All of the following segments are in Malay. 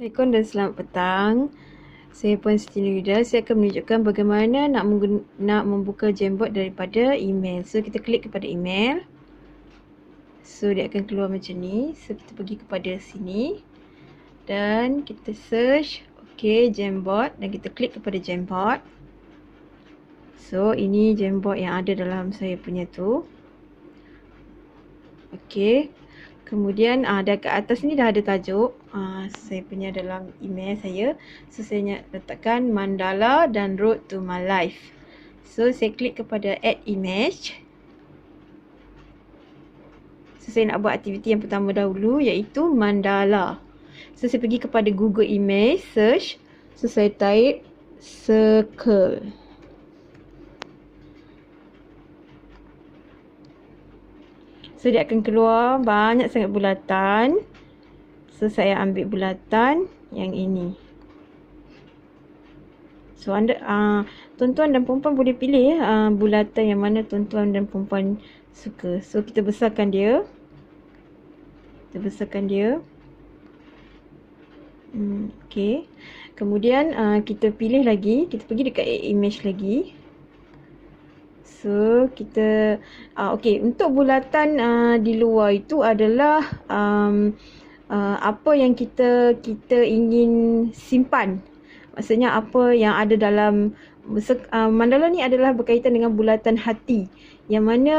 Assalamualaikum dan selamat petang. Saya Puan Siti Nurida. Saya akan menunjukkan bagaimana nak membuka Jamboard daripada email. So kita klik kepada email. So dia akan keluar macam ni. So kita pergi kepada sini dan kita search Jamboard dan kita klik kepada Jamboard. So ini Jamboard yang ada dalam saya punya tu. Kemudian dekat atas ni dah ada tajuk saya punya dalam email saya. So saya letakkan Mandala dan Road to My Life. So saya klik kepada add image. So saya nak buat aktiviti yang pertama dahulu iaitu Mandala. So saya pergi kepada Google Image search. So saya type circle. So dia akan keluar banyak sangat bulatan. So saya ambil bulatan yang ini. So anda tuan-tuan dan puan-puan boleh pilih bulatan yang mana tuan-tuan dan puan-puan suka. So kita besarkan dia. Kemudian kita pilih lagi, kita pergi dekat image lagi. So kita untuk bulatan di luar itu adalah apa yang kita ingin simpan. Maksudnya apa yang ada dalam mandala ni adalah berkaitan dengan bulatan hati. Yang mana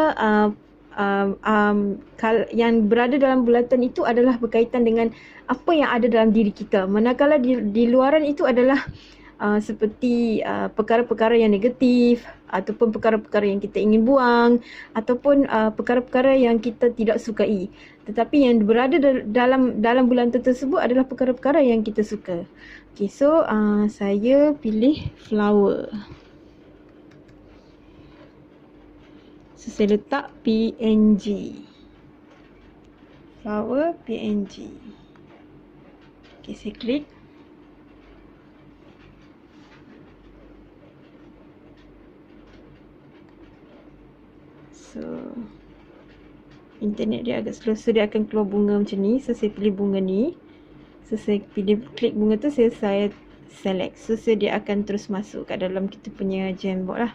yang berada dalam bulatan itu adalah berkaitan dengan apa yang ada dalam diri kita. Manakala di luaran itu adalah seperti perkara-perkara yang negatif ataupun perkara-perkara yang kita ingin buang ataupun perkara-perkara yang kita tidak sukai. Tetapi yang berada dalam bulatan tersebut adalah perkara-perkara yang kita suka. So saya pilih flower. So saya letak PNG. Flower PNG. Saya klik. So internet dia agak slow. So dia akan keluar bunga macam ni. So saya pilih bunga ni. So saya klik bunga tu, saya select. So dia akan terus masuk kat dalam kita punya Jamboard lah.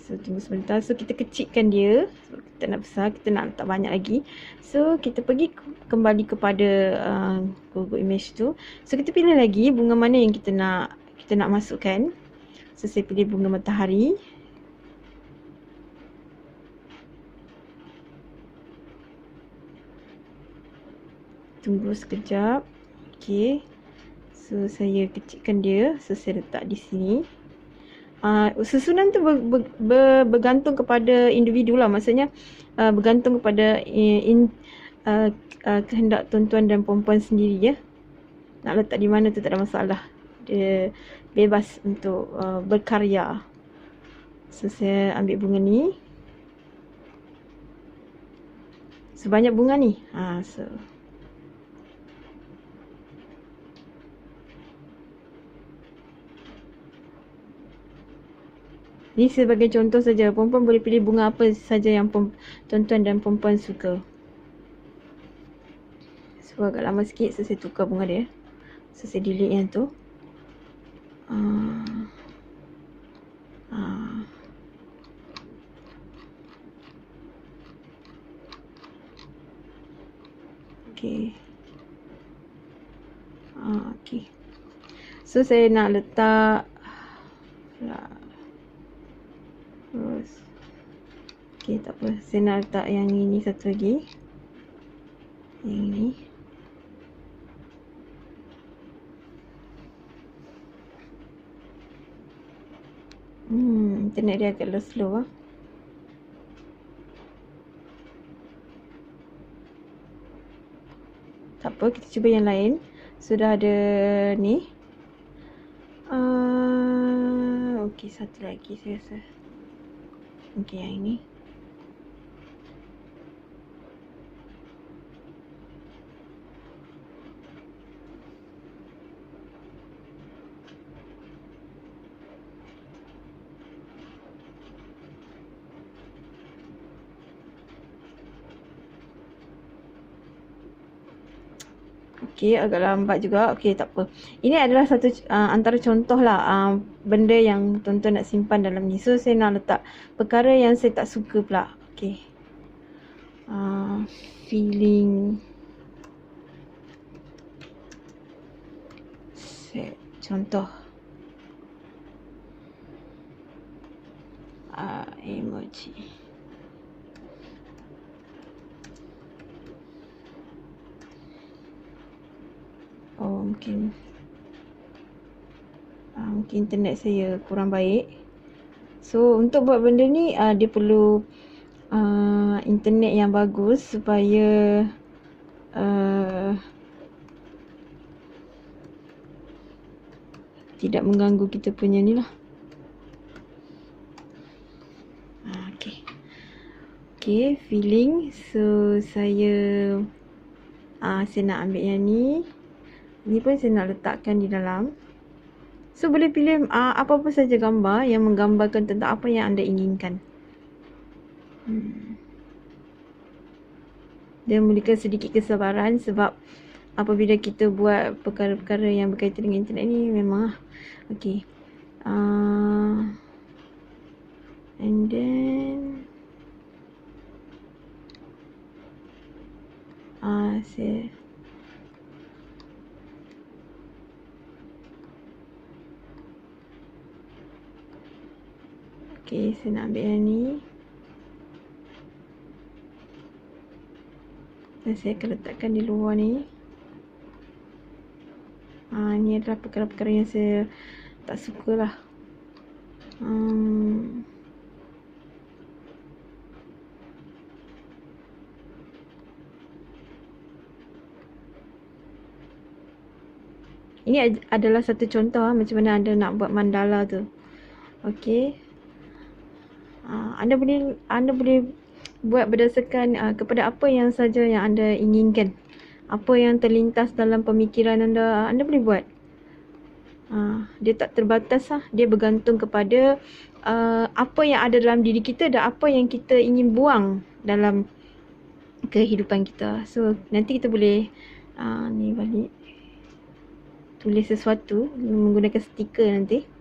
So tunggu sebentar. So kita kecilkan dia. So kita nak besar, kita nak letak banyak lagi. So kita pergi kembali kepada Google Image tu. So kita pilih lagi bunga mana yang kita nak masukkan. So saya pilih bunga matahari. Tunggu sekejap. So saya kecilkan dia. So saya letak di sini. Susunan tu bergantung kepada individu lah. Maksudnya bergantung kepada kehendak tuan-tuan dan puan-puan sendiri ya. Nak letak di mana tu tak ada masalah. Dia bebas untuk berkarya. So saya ambil bunga ni. Sebanyak bunga ni. Ini sebagai contoh saja. Puan-puan boleh pilih bunga apa saja yang tuan-tuan dan puan-puan suka. So agak lama sikit. So saya tukar bunga dia. So saya delete yang tu. So saya nak letak terus. Tak apa. Saya nak letak yang ini satu lagi. Yang ini. Internet dia agak slow lah. Tak apa, kita cuba yang lain. Sudah ada ni. Satu lagi saya rasa. Yang ini. Okey, agak lambat juga. Okey, tak apa. Ini adalah satu antara contoh lah benda yang tuan-tuan nak simpan dalam ni. So, saya nak letak perkara yang saya tak suka pula. Okey. Feeling set. Contoh. Emoji. Oh, mungkin internet saya kurang baik. So, untuk buat benda ni dia perlu internet yang bagus supaya tidak mengganggu kita punya ni lah. Okay, feeling. So, saya nak ambil yang ni. Ni pun saya nak letakkan di dalam. So, boleh pilih apa-apa saja gambar yang menggambarkan tentang apa yang anda inginkan. Dia memerlukan sedikit kesabaran sebab apabila kita buat perkara-perkara yang berkaitan dengan internet ni memang okay. And then saya saya nak ambil yang ni dan saya akan letakkan di luar ni. Ni adalah perkara-perkara yang saya tak suka lah. Ini adalah satu contoh macam mana anda nak buat mandala tu. Okey. Anda boleh buat berdasarkan kepada apa yang saja yang anda inginkan. Apa yang terlintas dalam pemikiran anda, anda boleh buat. Dia tak terbatas lah. Dia bergantung kepada apa yang ada dalam diri kita dan apa yang kita ingin buang dalam kehidupan kita. So, nanti kita boleh ni balik. Tulis sesuatu menggunakan stiker nanti.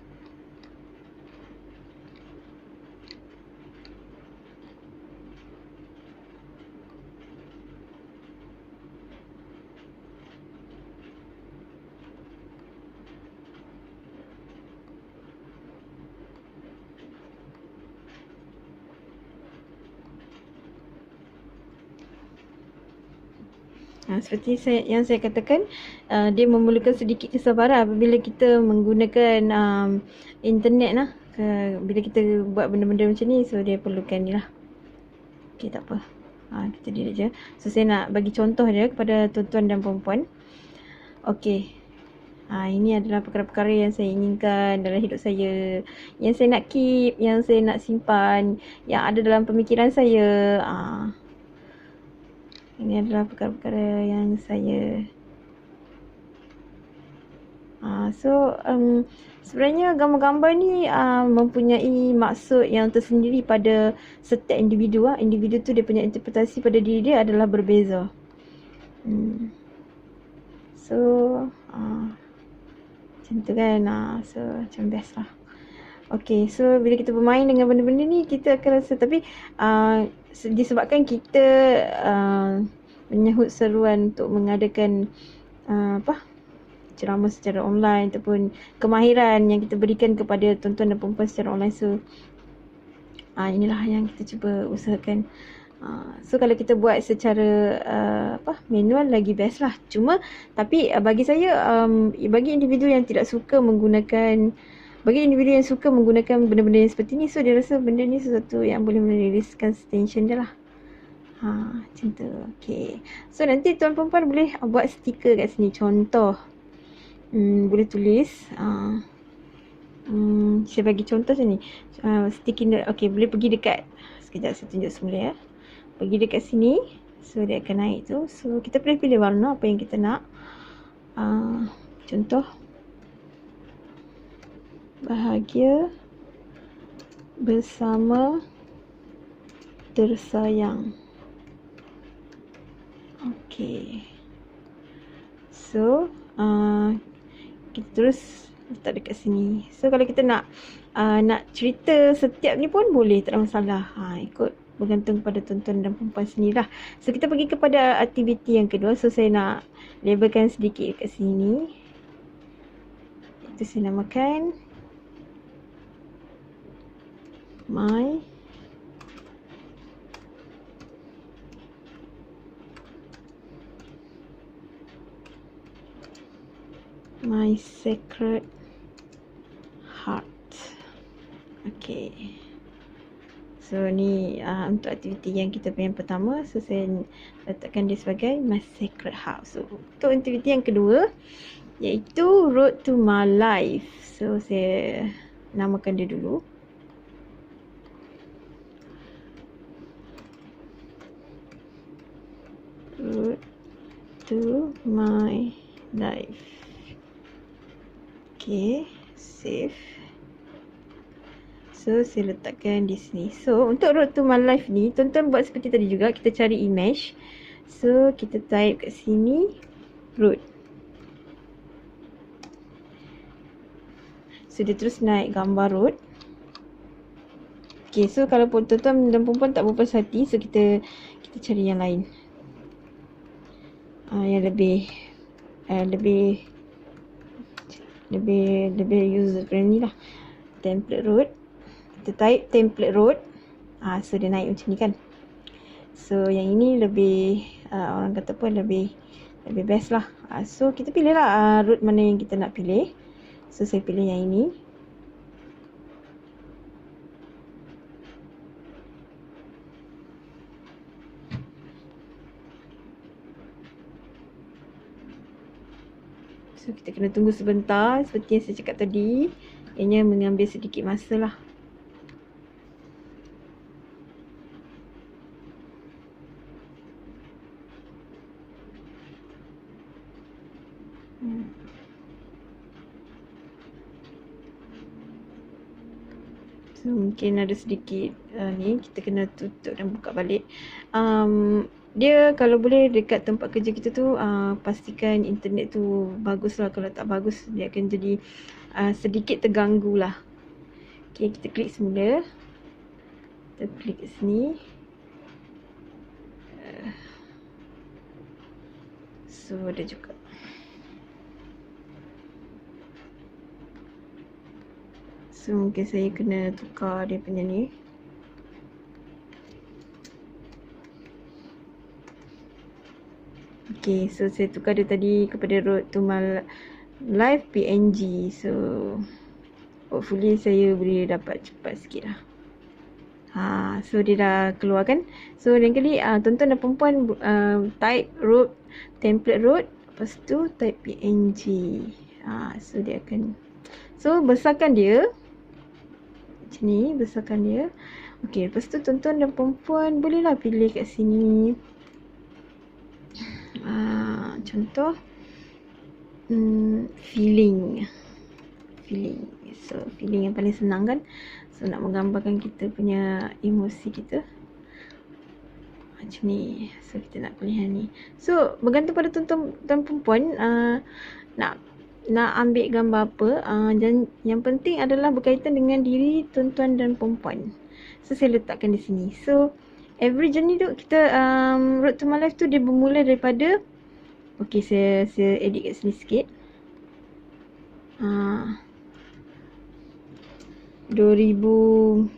Seperti yang saya katakan, dia memerlukan sedikit kesabaran apabila kita menggunakan internet lah. Bila kita buat benda-benda macam ni, so dia perlukan ni lah. Okay, tak apa. Kita delete je. So, saya nak bagi contoh je kepada tuan-tuan dan puan-puan. Okay. Ini adalah perkara-perkara yang saya inginkan dalam hidup saya. Yang saya nak keep, yang saya nak simpan, yang ada dalam pemikiran saya. Ini adalah perkara-perkara yang saya sebenarnya gambar-gambar ni mempunyai maksud yang tersendiri pada setiap individu. Individu tu dia punya interpretasi pada diri dia adalah berbeza. So macam tu kan. So macam best lah. Okay, so bila kita bermain dengan benda-benda ni, kita akan rasa, tapi disebabkan kita menyahut seruan untuk mengadakan ceramah secara online ataupun kemahiran yang kita berikan kepada tuan-tuan dan perempuan secara online. So inilah yang kita cuba usahakan. So kalau kita buat secara manual lagi best lah. Tapi bagi saya, bagi individu yang tidak suka menggunakan, bagi individu yang suka menggunakan benda-benda yang seperti ni, so dia rasa benda ni sesuatu yang boleh meriliskan tension dia lah. Macam tu. Okay. So nanti tuan perempuan boleh buat stiker kat sini. Contoh. Boleh tulis. Saya bagi contoh macam ni. Stick in the, okay, boleh pergi dekat. Sekejap saya tunjuk semula ya. Pergi dekat sini. So dia akan naik tu. So kita boleh pilih warna apa yang kita nak. Contoh. Bahagia bersama tersayang. Okay. So kita terus letak dekat sini. So kalau kita nak cerita setiap ni pun boleh, tak ada masalah. Ikut bergantung pada tuan-tuan dan perempuan sendirilah. So kita pergi kepada aktiviti yang kedua. So saya nak labelkan sedikit dekat sini. Itu saya namakan my sacred heart. Okay. So ni untuk aktiviti yang kita punya pertama. So saya letakkan dia sebagai my sacred heart. So untuk aktiviti yang kedua, iaitu road to my life. So saya namakan dia dulu. Road to my life. Okay, save. So saya letakkan di sini. So untuk road to my life ni, tuan-tuan buat seperti tadi juga. Kita cari image. So kita type kat sini road. So dia terus naik gambar road. Okay, so kalau tuan-tuan dan perempuan tak berpuas hati, so kita cari yang lain. Yang lebih user friendly lah. Template road. Kita type template road. So dia naik macam ni kan. So yang ini lebih orang kata pun lebih best lah. So kita pilih lah road mana yang kita nak pilih. So saya pilih yang ini. So kita kena tunggu sebentar. Seperti yang saya cakap tadi, ianya mengambil sedikit masa lah. So mungkin ada sedikit ni, kita kena tutup dan buka balik. Dia kalau boleh dekat tempat kerja kita tu pastikan internet tu bagus lah. Kalau tak bagus, dia akan jadi sedikit terganggu lah. Okay, kita klik semula. Kita klik kat sini. So ada juga. So mungkin saya kena tukar dia punya ni. Okay, so saya tukar dia tadi kepada road to my live PNG. So hopefully saya boleh dapat cepat sikit lah. So dia dah keluar kan. So yang kali tuan-tuan dan perempuan type road, template road, lepas tu type PNG. So dia akan, so besarkan dia macam ni, besarkan dia. Okay, lepas tu tuan-tuan dan perempuan bolehlah pilih kat sini. Contoh feeling. So feeling yang paling senang kan. So nak menggambarkan kita punya emosi kita macam ni. So kita nak pilih yang ni. So bergantung pada tuan-tuan dan perempuan nak ambil gambar apa. Dan yang penting adalah berkaitan dengan diri tuan-tuan dan perempuan. So saya letakkan di sini. So every journey tu kita road to my life tu dia bermula daripada, okay, saya edit kat sini sikit. 2018,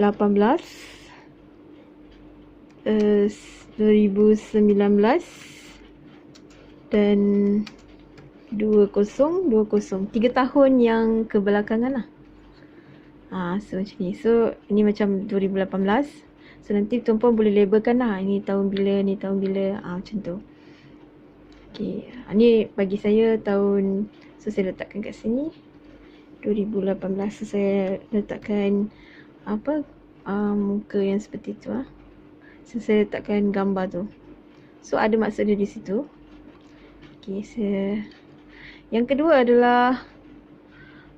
2019 dan 2020, 3 tahun yang kebelakangan lah. So macam ni. So ini macam 2018. So nanti tuan-puan boleh labelkan lah, ini tahun bila, ni tahun bila, macam tu. Okay, ni bagi saya tahun, so saya letakkan kat sini 2018. So saya letakkan apa, muka yang seperti tu lah. So saya letakkan gambar tu. So ada maksud dia di situ. Okay, yang kedua adalah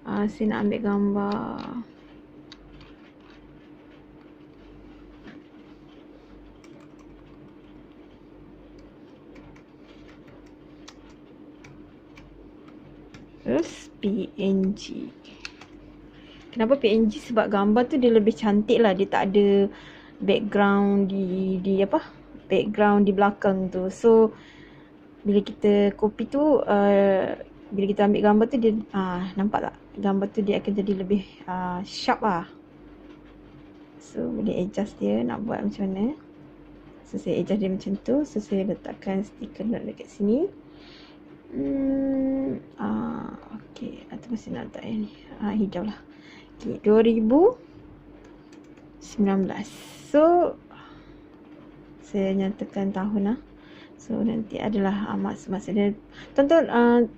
saya nak ambil gambar Terus PNG. Kenapa PNG? Sebab gambar tu dia lebih cantik lah. Dia tak ada background di apa? Background di belakang tu. So bila kita copy tu, bila kita ambil gambar tu dia nampak tak? Gambar tu dia akan jadi lebih sharp lah. So boleh adjust dia nak buat macam mana. So saya adjust dia macam tu. So saya letakkan stiker note dekat sini. Okay, atau masih nak letak yang ni. Hijau lah. Okay, 2019. So saya nyatakan tahun lah. So nanti adalah maksud dia. Tuan-tuan,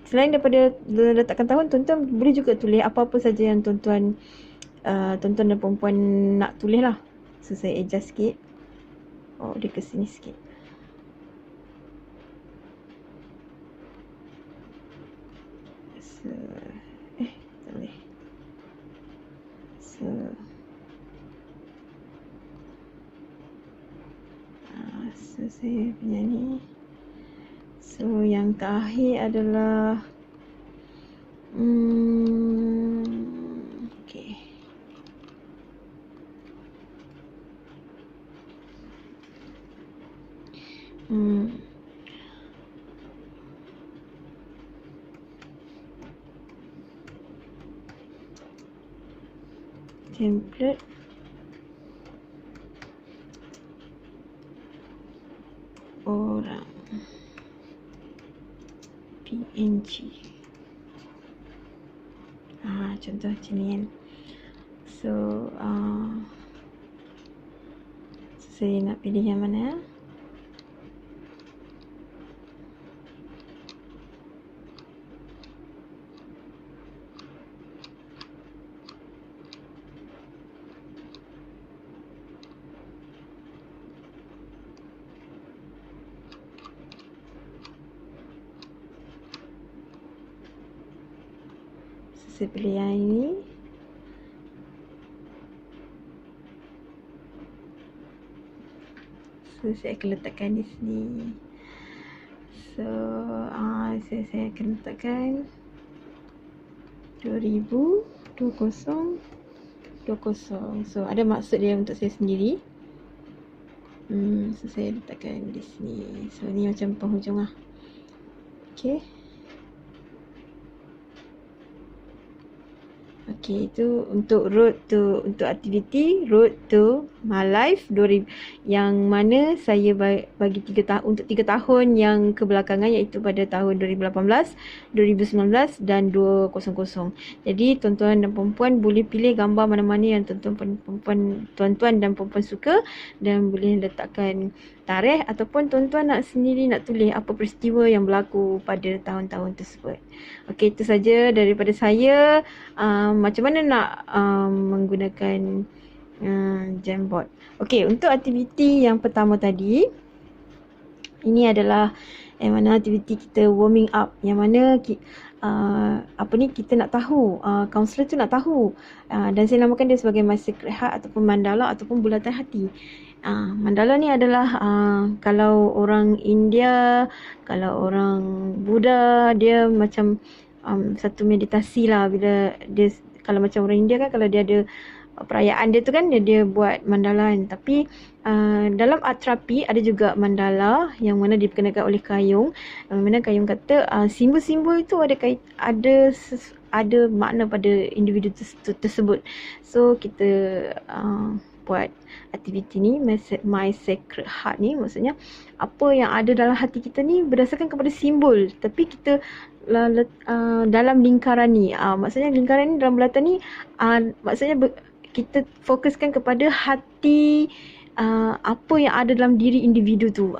selain daripada letakkan tahun, tuan-tuan boleh juga tulis apa-apa saja yang tuan-tuan dan perempuan nak tulis lah. So saya adjust sikit. Oh, dia ke sini sikit. So tak boleh. So saya punya ni. So yang terakhir adalah okay. Template orang PNG. Contoh macam ni kan. So saya nak pilih yang mana. Saya pilih yang ini. So saya akan letakkan di sini. So saya akan letakkan 2020. So ada maksud dia untuk saya sendiri. So saya letakkan di sini. So ni macam penghujung lah. Okay. Okay, itu untuk untuk aktiviti Road to My Life 2000, yang mana saya bagi 3 tahun untuk 3 tahun yang kebelakangan, iaitu pada tahun 2018, 2019 dan 2020. Jadi tuan-tuan dan perempuan boleh pilih gambar mana-mana yang tuan-tuan dan perempuan suka, dan boleh letakkan tarikh ataupun tuan-tuan nak sendiri nak tulis apa peristiwa yang berlaku pada tahun-tahun tersebut. Okey, itu saja daripada saya. Macam mana nak menggunakan Jamboard. Okey, untuk aktiviti yang pertama tadi, ini adalah yang mana aktiviti kita warming up, yang mana kita nak tahu, kaunselor tu nak tahu, dan saya namakan dia sebagai My Sacred Heart ataupun mandala ataupun bulatan hati. Mandala ni adalah kalau orang India, kalau orang Buddha, dia macam satu meditasi lah. Bila dia, kalau macam orang India kan, kalau dia ada perayaan dia tu kan, dia buat mandala kan. Tapi dalam art terapi ada juga mandala yang mana diperkenalkan oleh Kayung. Mana Kayung kata simbol-simbol itu ada makna pada individu tersebut. So kita buat aktiviti ni, My Sacred Heart ni, maksudnya apa yang ada dalam hati kita ni berdasarkan kepada simbol, tapi kita dalam lingkaran ni, maksudnya lingkaran ni dalam bulatan ni, maksudnya kita fokuskan kepada hati, apa yang ada dalam diri individu tu,